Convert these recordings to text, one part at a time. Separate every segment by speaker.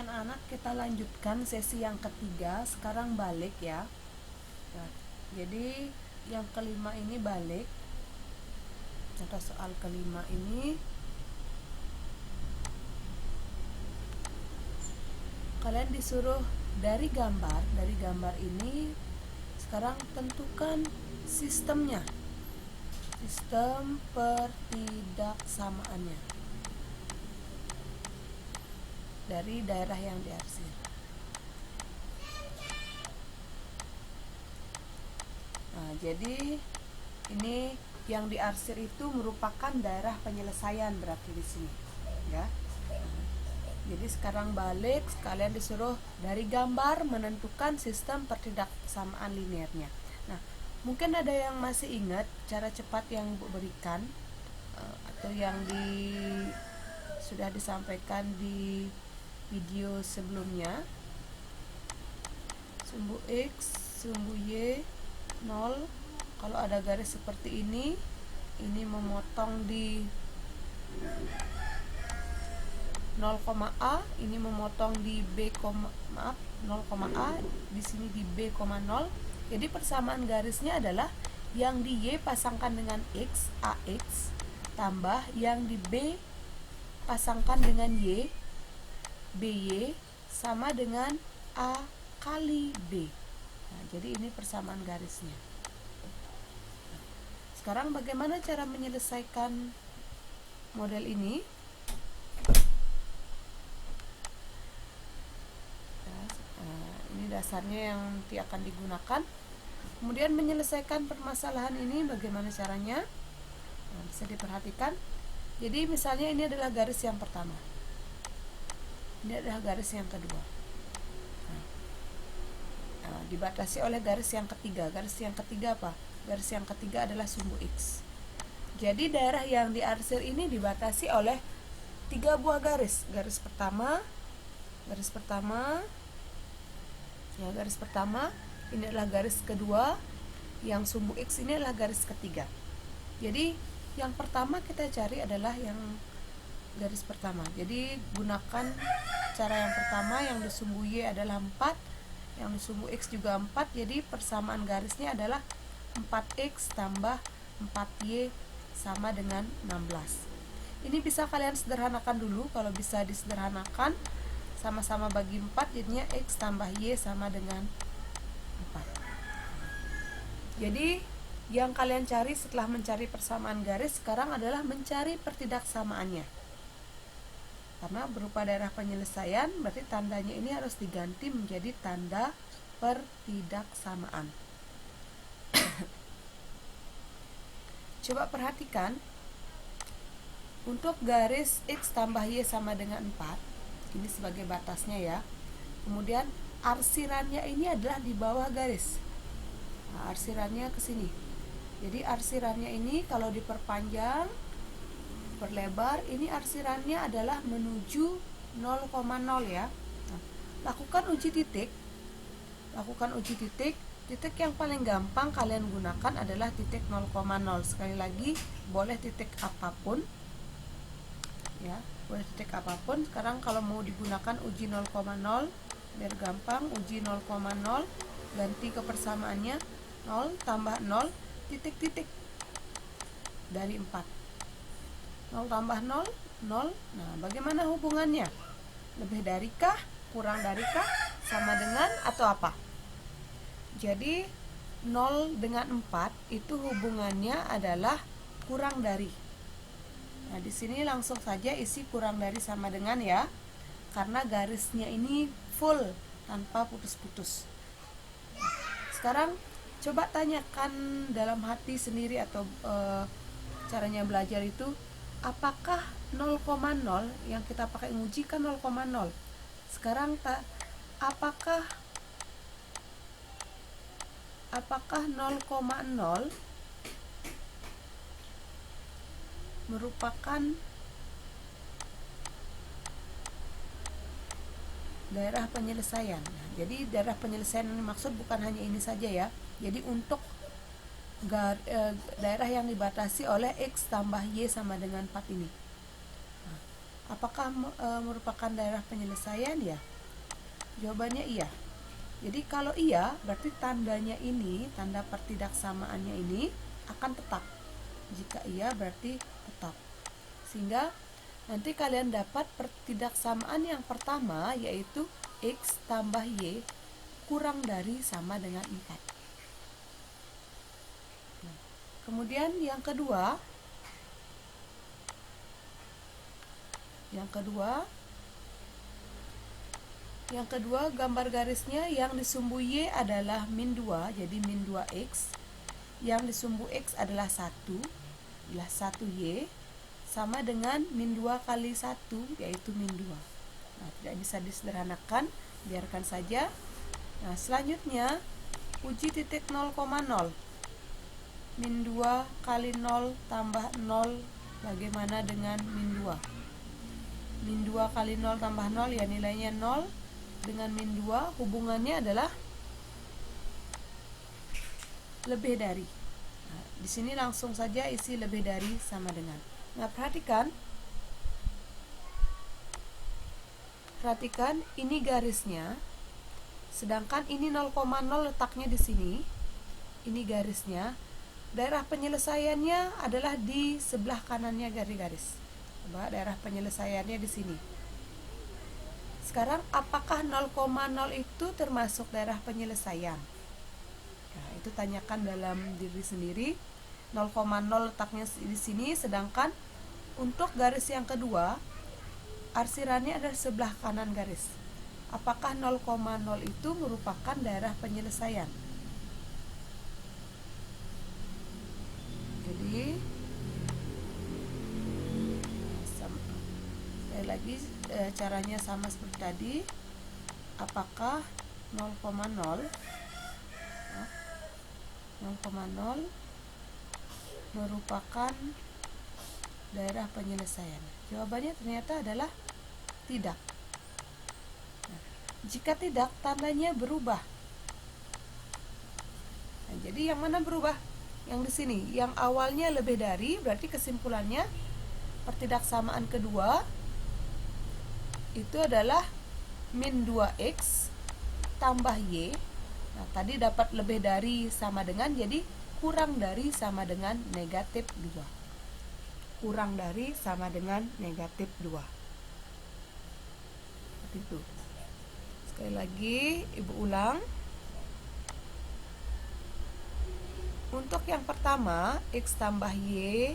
Speaker 1: anak-anak, kita lanjutkan sesi yang ketiga. Sekarang balik ya. Nah, jadi yang kelima ini balik. Contoh soal kelima ini, kalian disuruh dari gambar ini sekarang tentukan sistemnya, sistem pertidaksamaannya dari daerah yang diarsir. Nah, jadi ini yang diarsir itu merupakan daerah penyelesaian berarti di sini, ya. Jadi sekarang balik, kalian disuruh dari gambar menentukan sistem pertidaksamaan linearnya. Nah, mungkin ada yang masih ingat cara cepat yang Ibu berikan atau yang sudah disampaikan di video sebelumnya. Sumbu X, sumbu Y 0. Kalau ada garis seperti ini memotong di 0,A, ini memotong di B, 0,A, di sini di B, 0. Jadi persamaan garisnya adalah yang di Y pasangkan dengan X, AX, tambah yang di B pasangkan dengan Y, BY, sama dengan A kali B. Nah, jadi ini persamaan garisnya. Sekarang bagaimana cara menyelesaikan model ini? Ini dasarnya yang nanti akan digunakan. Kemudian menyelesaikan permasalahan ini bagaimana caranya? Nah, bisa diperhatikan. Jadi misalnya ini adalah garis yang pertama, ini adalah garis yang kedua. Nah, dibatasi oleh garis yang ketiga. Garis yang ketiga apa? Garis yang ketiga adalah sumbu X. Jadi daerah yang diarsir ini dibatasi oleh 3 buah garis. Garis pertama, ya, garis pertama, ini adalah garis kedua, yang sumbu X ini adalah garis ketiga. Jadi yang pertama kita cari adalah yang garis pertama. Jadi gunakan cara yang pertama, yang di sumbu Y adalah 4, yang di sumbu X juga 4. Jadi persamaan garisnya adalah 4X tambah 4Y sama dengan 16. Ini bisa kalian sederhanakan dulu. Kalau bisa disederhanakan, sama-sama bagi 4, jadinya X tambah Y sama dengan 4. Jadi yang kalian cari setelah mencari persamaan garis sekarang adalah mencari pertidaksamaannya. Karena berupa daerah penyelesaian, berarti tandanya ini harus diganti menjadi tanda pertidaksamaan. Coba perhatikan, untuk garis X tambah Y sama dengan 4, ini sebagai batasnya ya. Kemudian arsirannya ini adalah di bawah garis. Nah, arsirannya ke sini. Jadi arsirannya ini kalau diperpanjang, perlebar, ini arsirannya adalah menuju 0,0 ya. Nah, lakukan uji titik. Titik yang paling gampang kalian gunakan adalah titik 0,0. Sekali lagi, boleh titik apapun. Ya, boleh titik apapun. Sekarang kalau mau digunakan uji 0,0 biar gampang, uji 0,0 ganti ke persamaannya 0 tambah 0 titik-titik dari 4. 0 tambah 0, 0. Nah, bagaimana hubungannya? Lebih darikah, kurang darikah, sama dengan, atau apa? Jadi 0 dengan 4 itu hubungannya adalah kurang dari. Nah, di sini langsung saja isi kurang dari sama dengan ya. Karena garisnya ini full tanpa putus-putus. Sekarang coba tanyakan dalam hati sendiri atau caranya belajar itu, apakah 0,0 yang kita pakai nguji kan 0,0. Sekarang apakah 0,0 merupakan daerah penyelesaian? Nah, jadi daerah penyelesaian yang dimaksud bukan hanya ini saja ya. Jadi untuk daerah yang dibatasi oleh X tambah Y sama dengan 4 ini, nah, apakah merupakan daerah penyelesaian ya? Jawabannya iya. Jadi kalau iya, berarti tandanya ini, tanda pertidaksamaannya ini akan tetap. Jika iya, berarti tetap. Sehingga nanti kalian dapat pertidaksamaan yang pertama, yaitu X tambah Y kurang dari sama dengan 4. Kemudian yang kedua, gambar garisnya yang disumbu Y adalah min 2, jadi min 2X. Yang disumbu X adalah 1, adalah 1Y, sama dengan min 2 kali 1, yaitu min 2. Nah, tidak bisa disederhanakan, biarkan saja. Nah, selanjutnya, uji titik 0,0. Min 2 kali 0 tambah 0, bagaimana dengan min 2? Min 2 kali 0 tambah 0, ya nilainya 0. Dengan min 2 hubungannya adalah lebih dari. Nah, di sini langsung saja isi lebih dari sama dengan. Nah, perhatikan ini garisnya, sedangkan ini 0,0 letaknya di sini. Ini garisnya. Daerah penyelesaiannya adalah di sebelah kanannya garis-garis. Coba daerah penyelesaiannya di sini. Sekarang apakah 0,0 itu termasuk daerah penyelesaian? Nah, itu tanyakan dalam diri sendiri. 0,0 letaknya di sini, sedangkan untuk garis yang kedua, arsirannya adalah sebelah kanan garis. Apakah 0,0 itu merupakan daerah penyelesaian? Jadi sekali lagi caranya sama seperti tadi. Apakah 0,0 merupakan daerah penyelesaian? Jawabannya ternyata adalah tidak. Nah, jika tidak, tandanya berubah. Nah, jadi yang mana berubah? Yang di sini, yang awalnya lebih dari, berarti kesimpulannya pertidaksamaan kedua itu adalah min 2X tambah Y. Nah, tadi dapat lebih dari sama dengan, jadi kurang dari sama dengan negatif 2. Kurang dari sama dengan negatif 2. Seperti itu. Sekali lagi, Ibu ulang. Untuk yang pertama, X tambah Y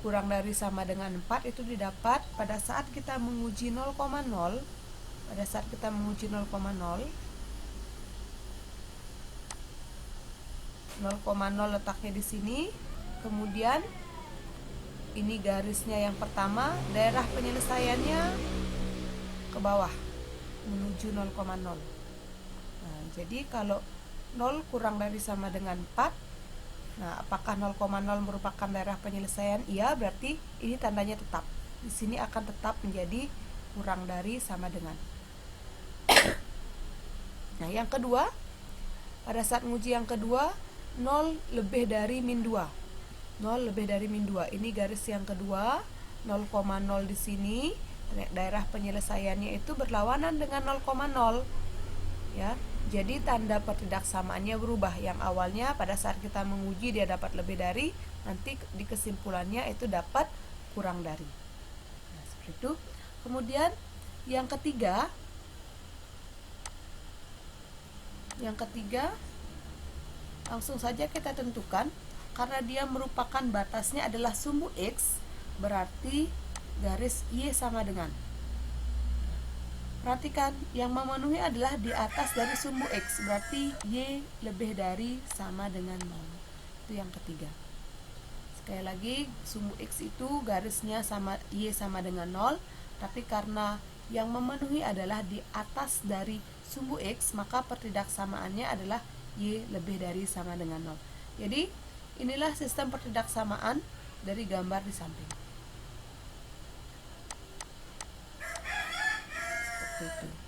Speaker 1: kurang dari sama dengan 4 itu didapat pada saat kita menguji 0,0. Pada saat kita menguji 0,0 letaknya di sini. Kemudian ini garisnya yang pertama, daerah penyelesaiannya ke bawah menuju 0,0. Nah, jadi kalau 0 kurang dari sama dengan 4, nah, apakah 0,0 merupakan daerah penyelesaian? Iya, berarti ini tandanya tetap. Di sini akan tetap menjadi kurang dari sama dengan. Nah, yang kedua, pada saat menguji yang kedua, 0 lebih dari min 2. 0 lebih dari min 2. Ini garis yang kedua, 0,0 di sini, daerah penyelesaiannya itu berlawanan dengan 0,0. Ya. Jadi tanda pertidaksamaannya berubah. Yang awalnya pada saat kita menguji dia dapat lebih dari, nanti di kesimpulannya itu dapat kurang dari. Nah, seperti itu. Kemudian yang ketiga, langsung saja kita tentukan, karena dia merupakan batasnya adalah sumbu X, berarti garis Y sama dengan. Perhatikan, yang memenuhi adalah di atas dari sumbu X, berarti Y lebih dari sama dengan 0. Itu yang ketiga. Sekali lagi, sumbu X itu garisnya sama Y sama dengan 0, tapi karena yang memenuhi adalah di atas dari sumbu X, maka pertidaksamaannya adalah Y lebih dari sama dengan 0. Jadi, inilah sistem pertidaksamaan dari gambar di samping. Seperti itu.